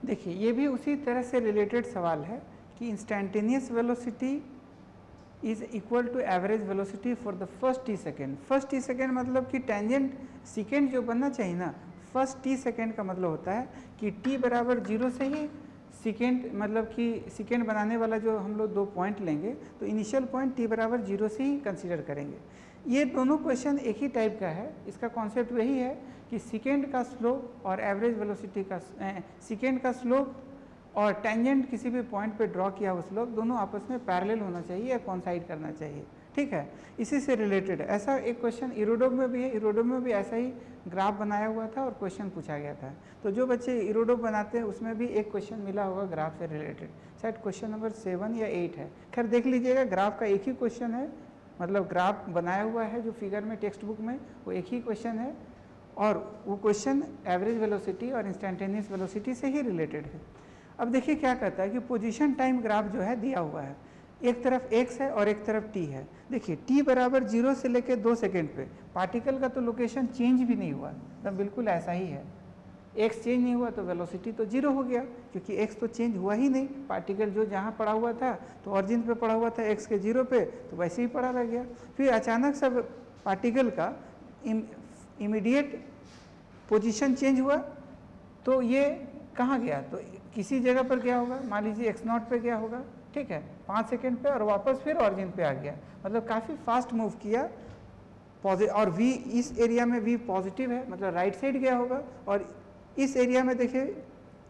देखिए ये भी उसी तरह से रिलेटेड सवाल है कि instantaneous velocity is equal to average velocity for the first t second. First t second मतलब कि टेंजेंट सेकेंड जो बनना चाहिए ना, फर्स्ट टी सेकेंड का मतलब होता है कि टी बराबर 0 से ही सेकेंड, मतलब कि सेकेंड बनाने वाला जो हम लोग 2 पॉइंट लेंगे तो इनिशियल पॉइंट टी बराबर 0 से ही कंसीडर करेंगे। ये दोनों क्वेश्चन एक ही टाइप का है। इसका कॉन्सेप्ट वही है कि सेकेंड का स्लोप और एवरेज वेलोसिटी का सेकेंड का स्लोप और टेंजेंट किसी भी पॉइंट पे ड्रॉ किया हुआ स्लोप दोनों आपस में पैरेलल होना चाहिए या कोइंसाइड करना चाहिए, ठीक है। इसी से रिलेटेड ऐसा एक क्वेश्चन इरोडोम में भी है। इरोडोम में भी ऐसा ही ग्राफ बनाया हुआ था और क्वेश्चन पूछा गया था। तो जो बच्चे इरोडोम बनाते हैं उसमें भी एक क्वेश्चन मिला होगा ग्राफ से रिलेटेड, शायद क्वेश्चन नंबर 7 या 8 है। खैर देख लीजिएगा, ग्राफ का एक ही क्वेश्चन है, मतलब ग्राफ बनाया हुआ है जो फिगर में टेक्स्ट बुक में वो एक ही क्वेश्चन है और वो क्वेश्चन एवरेज वेलोसिटी और इंस्टेंटेनियस वेलोसिटी से ही रिलेटेड है। अब देखिए क्या कहता है कि पोजीशन टाइम ग्राफ जो है दिया हुआ है, एक तरफ x है और एक तरफ t है। देखिए t बराबर 0 से लेकर 2 सेकेंड पे पार्टिकल का तो लोकेशन चेंज भी नहीं हुआ, तो बिल्कुल ऐसा ही है। x चेंज नहीं हुआ तो वेलोसिटी तो 0 हो गया, क्योंकि x तो चेंज हुआ ही नहीं। पार्टिकल जो जहाँ पड़ा हुआ था तो ऑरिजिन पे पड़ा हुआ था x के 0 पे, तो वैसे ही पड़ा रह गया। फिर अचानक सब पार्टिकल का इमीडिएट पोजीशन चेंज हुआ तो ये कहाँ गया, तो किसी जगह पर गया होगा, मान लीजिए x0 पे गया होगा, ठीक है, 5 सेकेंड पे, और वापस फिर ऑरिजिन पे आ गया। मतलब काफ़ी फास्ट मूव किया और v इस एरिया में v पॉजिटिव है, मतलब राइट साइड गया होगा। और इस एरिया में देखिए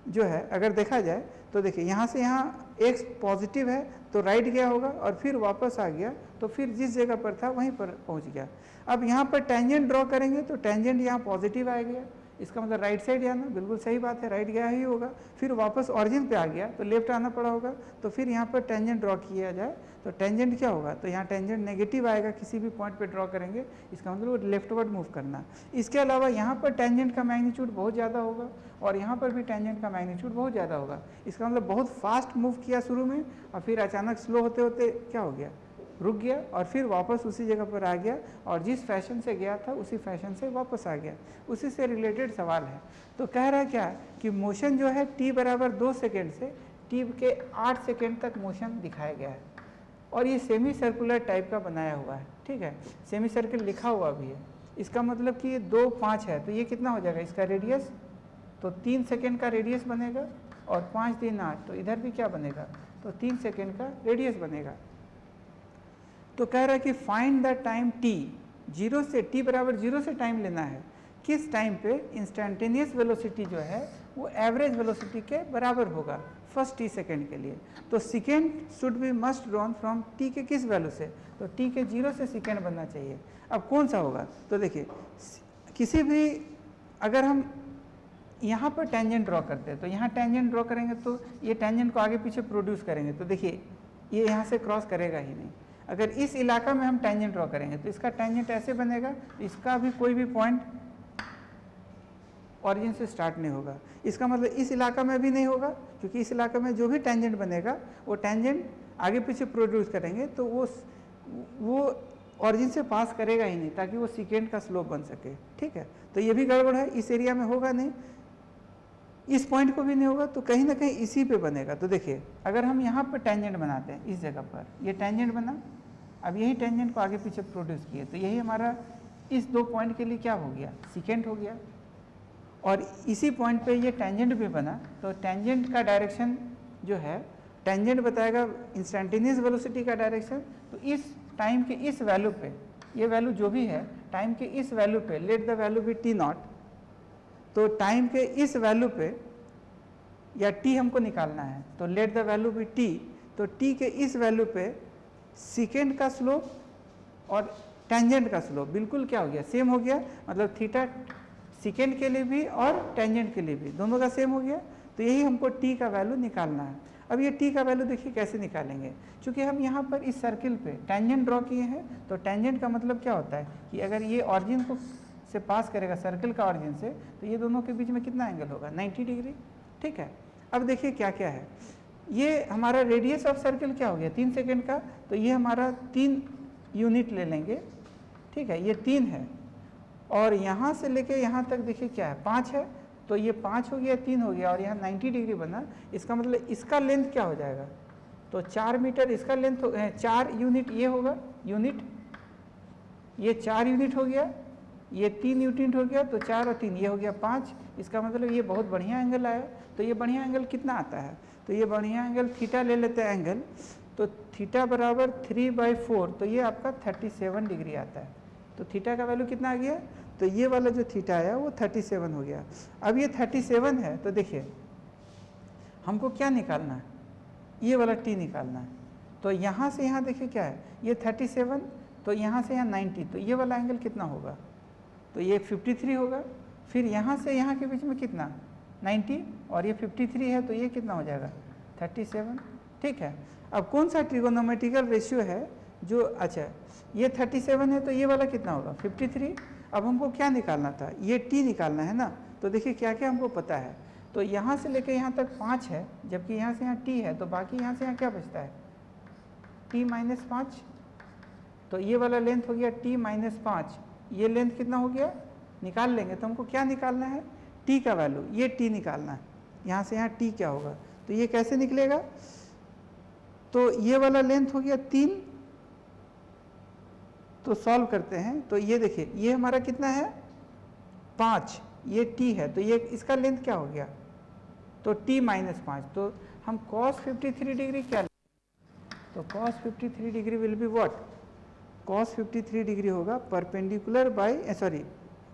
जो है अगर देखा जाए तो देखिए यहाँ से यहाँ x पॉजिटिव है तो राइट गया होगा और फिर वापस आ गया, तो फिर जिस जगह पर था वहीं पर पहुँच गया। अब यहाँ पर टेंजेंट ड्रॉ करेंगे तो टेंजेंट यहाँ पॉजिटिव आ गया, इसका मतलब राइट साइड जाना, बिल्कुल सही बात है, राइट गया ही होगा। फिर वापस ऑरिजिन पे आ गया तो लेफ्ट आना पड़ा होगा, तो फिर यहाँ पर टेंजेंट ड्रॉ किया जाए तो टेंजेंट क्या होगा, तो यहाँ टेंजेंट नेगेटिव आएगा, किसी भी पॉइंट पे ड्रॉ करेंगे, इसका मतलब वो लेफ्टवर्ड मूव करना। इसके अलावा यहाँ पर टेंजेंट का मैग्नीट्यूड बहुत ज़्यादा होगा और यहाँ पर भी टेंजेंट का मैग्नीट्यूड बहुत ज़्यादा होगा। इसका मतलब बहुत फास्ट मूव किया शुरू में और फिर अचानक स्लो होते होते क्या हो गया, रुक गया और फिर वापस उसी जगह पर आ गया और जिस फैशन से गया था उसी फैशन से वापस आ गया। उसी से रिलेटेड सवाल है। तो कह रहा है क्या कि मोशन जो है t बराबर 2 सेकेंड से t के 8 सेकेंड तक मोशन दिखाया गया है और ये सेमी सर्कुलर टाइप का बनाया हुआ है, ठीक है, सेमी सर्कल लिखा हुआ भी है। इसका मतलब कि ये 2, 5 है तो ये कितना हो जाएगा इसका रेडियस, तो 3 सेकेंड का रेडियस बनेगा और 5, 3, 8, तो इधर भी क्या बनेगा, तो 3 सेकेंड का रेडियस बनेगा। तो कह रहा है कि फाइंड द टाइम t, 0 से t बराबर 0 से टाइम लेना है, किस टाइम पे इंस्टेंटेनियस वेलोसिटी जो है वो एवरेज वेलोसिटी के बराबर होगा फर्स्ट t सेकेंड के लिए। तो second should be must drawn from t के किस वैल्यू से, तो t के 0 से सेकेंड बनना चाहिए। अब कौन सा होगा, तो देखिए किसी भी, अगर हम यहाँ पर टेंजेंट ड्रॉ करते हैं तो यहाँ टेंजेंट ड्रॉ करेंगे तो ये टेंजेंट को आगे पीछे प्रोड्यूस करेंगे, तो देखिए ये यहाँ से क्रॉस करेगा ही नहीं। अगर इस इलाका में हम टेंजेंट ड्रॉ करेंगे तो इसका टेंजेंट ऐसे बनेगा, इसका भी कोई भी पॉइंट ऑरिजिन से स्टार्ट नहीं होगा। इसका मतलब इस इलाका में भी नहीं होगा, क्योंकि इस इलाका में जो भी टेंजेंट बनेगा वो टेंजेंट आगे पीछे प्रोड्यूस करेंगे तो वो ऑरिजिन से पास करेगा ही नहीं, ताकि वो सेकेंड का स्लोप बन सके, ठीक है। तो ये भी गड़बड़ है, इस एरिया में होगा नहीं, इस पॉइंट को भी नहीं होगा, तो कहीं ना कहीं इसी पे बनेगा। तो देखिए अगर हम यहाँ पर टेंजेंट बनाते हैं, इस जगह पर ये टेंजेंट बना, अब यही टेंजेंट को आगे पीछे प्रोड्यूस किए, तो यही हमारा इस 2 पॉइंट के लिए क्या हो गया, सेकेंड हो गया। और इसी पॉइंट पे ये टेंजेंट भी बना, तो टेंजेंट का डायरेक्शन जो है, टेंजेंट बताएगा इंस्टेंटेनियस वेलोसिटी का डायरेक्शन। तो इस टाइम के इस वैल्यू पे, ये वैल्यू जो भी है टाइम के इस वैल्यू पे, late the value B t0, तो टाइम के इस वैल्यू पे या t हमको निकालना है, तो let the value be t, तो t के इस वैल्यू पे सेकेंड का स्लोप और टेंजेंट का स्लोप बिल्कुल क्या हो गया, सेम हो गया। मतलब थीटा सेकेंड के लिए भी और टेंजेंट के लिए भी दोनों का सेम हो गया। तो यही हमको t का वैल्यू निकालना है। अब ये t का वैल्यू देखिए कैसे निकालेंगे, क्योंकि हम यहाँ पर इस सर्किल पे टेंजेंट ड्रॉ किए हैं, तो टेंजेंट का मतलब क्या होता है कि अगर ये ऑरिजिन को से पास करेगा सर्किल का ऑरिजिन से, तो ये दोनों के बीच में कितना एंगल होगा, 90 डिग्री, ठीक है। अब देखिए क्या क्या है, ये हमारा रेडियस ऑफ सर्किल क्या हो गया 3 सेकेंड का, तो ये हमारा 3 यूनिट ले लेंगे, ठीक है, ये 3 है और यहाँ से लेके यहाँ तक देखिए क्या है 5 है, तो ये 5 हो गया, 3 हो गया और यहाँ 90 डिग्री बना, इसका मतलब इसका लेंथ क्या हो जाएगा, तो 4 मीटर इसका लेंथ 4 यूनिट ये होगा, यूनिट ये 4 यूनिट हो गया, ये 3 यूनिट हो गया, तो 4 और 3 ये हो गया 5, इसका मतलब ये बहुत बढ़िया एंगल आया। तो ये बढ़िया एंगल कितना आता है, तो ये बढ़िया एंगल थीटा ले लेते हैं एंगल, तो थीटा बराबर 3/4, तो ये आपका 37 डिग्री आता है। तो थीटा का वैल्यू कितना आ गया, तो ये वाला जो थीटा आया वो 37 हो गया। अब ये 37 है, तो देखिए हमको क्या निकालना है, ये वाला टी निकालना है। तो यहाँ से यहाँ देखिए क्या है, ये 37, तो यहाँ से यहाँ 90, तो ये वाला एंगल कितना होगा, तो ये 53 होगा। फिर यहाँ से यहाँ के बीच में कितना 90 और ये 53 है, तो ये कितना हो जाएगा 37। ठीक है, अब कौन सा ट्रिगोनोमेट्रिकल रेशियो है जो, अच्छा ये 37 है, तो ये वाला कितना होगा 53। अब हमको क्या निकालना था, ये टी निकालना है ना। तो देखिए क्या क्या हमको पता है, तो यहाँ से लेकर यहाँ तक 5 है, जबकि यहाँ से यहाँ टी है, तो बाकी यहाँ से यहाँ क्या बचता है t-5, तो ये वाला लेंथ हो गया t-5, ये लेंथ कितना हो गया निकाल लेंगे। तो हमको क्या निकालना है, t का वैल्यू, ये t निकालना है, यहाँ से यहाँ t क्या होगा, तो ये कैसे निकलेगा, तो ये वाला लेंथ हो गया 3, तो सॉल्व करते हैं, तो ये देखिए ये हमारा कितना है 5, ये t है, तो ये इसका लेंथ क्या हो गया, तो t-5, तो हम cos 53 डिग्री क्या, तो cos 53 degree will be what, cos 53 degree होगा परपेंडिकुलर बाय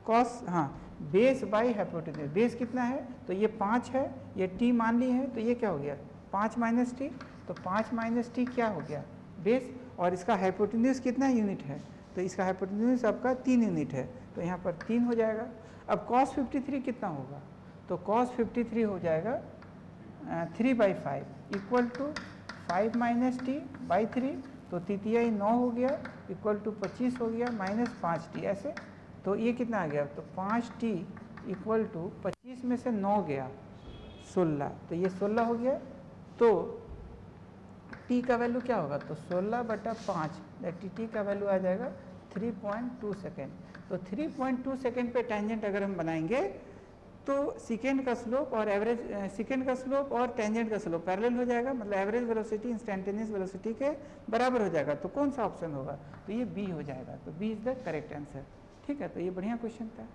cos, हाँ बेस बाय हाइपोटेन्यूज। बेस कितना है, तो ये 5 है, ये t मान ली है, तो ये क्या हो गया 5 - t, तो 5 - t क्या हो गया बेस, और इसका हाइपोटेन्यूज कितना यूनिट है, तो इसका हाइपोटेन्यूज आपका 3 यूनिट है, तो यहाँ पर 3 हो जाएगा। अब cos 53 कितना होगा, तो cos 53 हो जाएगा 3/5 इक्वल टू 5 - t/3, तो तृतीय 9 हो गया इक्वल टू 25 हो गया -5t, ऐसे। तो ये कितना आ गया, तो 5t इक्वल टू 25 में से 9 गया 16, तो ये 16 हो गया। तो t का वैल्यू क्या होगा, तो 16/5, टी का वैल्यू आ जाएगा 3.2 सेकेंड। तो 3.2 सेकेंड पे टेंजेंट अगर हम बनाएंगे तो सेकेंड का स्लोप और एवरेज, सेकेंड का स्लोप और टेंजेंट का स्लोप पैरेलल हो जाएगा, मतलब एवरेज वेलोसिटी इंस्टेंटेनियस वेलोसिटी के बराबर हो जाएगा। तो कौन सा ऑप्शन होगा, तो ये बी हो जाएगा, तो B is the correct answer. ठीक है, तो ये बढ़िया क्वेश्चन था।